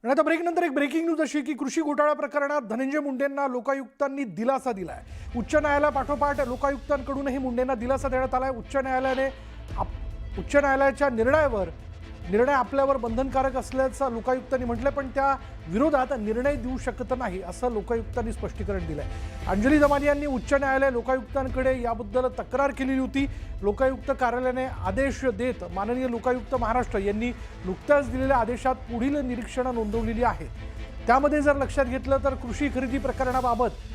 आणि आता ब्रेक नंतर एक ब्रेकिंग न्यूज अशी की कृषी घोटाळा प्रकरणात धनंजय मुंडेंना लोकायुक्तांनी दिलासा दिलाय। उच्च न्यायालयापाठोपाठ लोकायुक्तांकडूनही मुंडेंना दिलासा देण्यात आलाय। उच्च न्यायालयाच्या निर्णय आपल्यावर बंधनकारक असल्याचं लोकायुक्तांनी म्हटलं, पण त्या विरोधात निर्णय देऊ शकत नाही असं लोकायुक्तांनी स्पष्टीकरण दिलंय। अंजली दमानिया यांनी उच्च न्यायालय लोकायुक्तांकडे याबद्दल तक्रार केलेली होती। लोकायुक्त कार्यालयाने आदेश देत माननीय लोकायुक्त महाराष्ट्र यांनी नुकत्याच दिलेल्या आदेशात पुढील निरीक्षणं नोंदवलेली आहेत। त्यामध्ये जर लक्षात घेतलं तर कृषी खरेदी प्रकरणाबाबत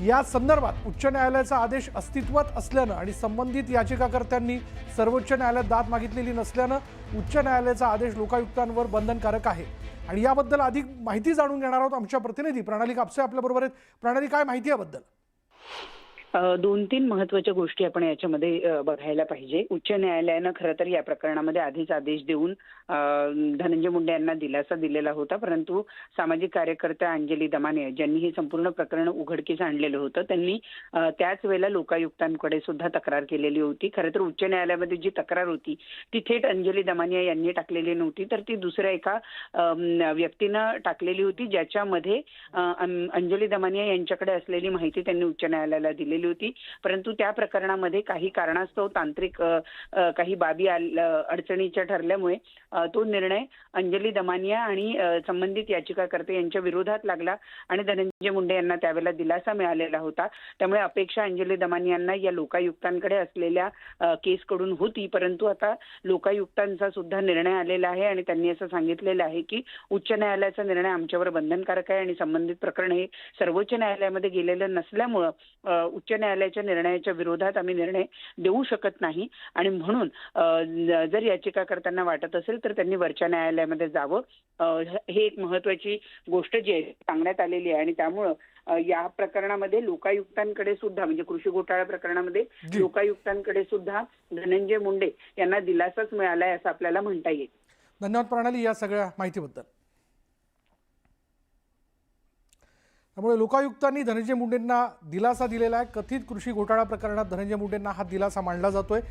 या संदर्भात उच्च न्यायालयाचा आदेश अस्तित्वात असल्यानं आणि संबंधित याचिकाकर्त्यांनी सर्वोच्च न्यायालयात दाद मागितलेली नसल्यानं उच्च न्यायालयाचा आदेश लोकायुक्तांवर बंधनकारक आहे। आणि याबद्दल अधिक माहिती जाणून घेणार आहोत आमच्या प्रतिनिधी प्रणाली कापसे आपल्या बरोबर आहेत। प्रणाली, काय माहिती याबद्दल? दोन तीन महत्त्वाच्या गोष्टी आपण याच्यामध्ये बघायला पाहिजे। उच्च न्यायालयानं खरं तर या प्रकरणामध्ये आधीच आदेश देऊन धनंजय मुंडे यांना दिलासा दिलेला होता, परंतु सामाजिक कार्यकर्त्या अंजली दमानिया ज्यांनी हे संपूर्ण प्रकरण उघडकीस आणलेलं होतं त्यांनी त्याच वेळेला लोकायुक्तांकडे सुद्धा तक्रार केलेली होती। खरं तर उच्च न्यायालयामध्ये जी तक्रार होती ती थेट अंजली दमानिया यांनी टाकलेली नव्हती, तर ती दुसऱ्या एका व्यक्तीनं टाकलेली होती, ज्याच्यामध्ये अंजली दमानिया यांच्याकडे असलेली माहिती त्यांनी उच्च न्यायालयाला दिलेली होती। परंतु त्या प्रकरणामध्ये काही कारणास्तव तांत्रिक काही बाबी अडचणीच्या ठरल्यामुळे तो निर्णय अंजली दमानिया आणि संबंधित याचिकाकर्ते यांच्या विरोधात लागला आणि धनंजय मुंडे यांना त्यावेळेला दिलासा मिळालेला होता। त्यामुळे अपेक्षा अंजली दमानियांना या लोकायुक्तांकडे असलेल्या केसकडून होती, परंतु आता लोकायुक्तांचा सुद्धा निर्णय आलेला आहे आणि त्यांनी असं सांगितलेलं आहे की उच्च न्यायालयाचा निर्णय आमच्यावर बंधनकारक आहे आणि संबंधित प्रकरण हे सर्वोच्च न्यायालयामध्ये गेलेलं नसल्यामुळं उच्च न्यायालयाच्या निर्णयाच्या विरोधात आम्ही निर्णय देऊ शकत नाही आणि म्हणून जर याचिकाकर्त्यांना वाटत असेल तर त्यांनी वरच्या न्यायालयामध्ये जावं। हे एक महत्त्वाची गोष्ट जी आहे सांगण्यात आलेली आहे आणि त्यामुळं या प्रकरणामध्ये लोकायुक्तांकडे सुद्धा म्हणजे कृषी घोटाळा प्रकरणामध्ये लोकायुक्तांकडे सुद्धा धनंजय मुंडे यांना दिलासाच मिळालाय असं आपल्याला म्हणता येईल। धन्यवाद प्रणाली या सगळ्या माहितीबद्दल। त्यामुळे लोकायुक्तांनी धनंजय मुंडेंना दिलासा दिलेला आहे। कथित कृषी घोटाळा प्रकरणात धनंजय मुंडेंना हा दिलासा मानला जातोय।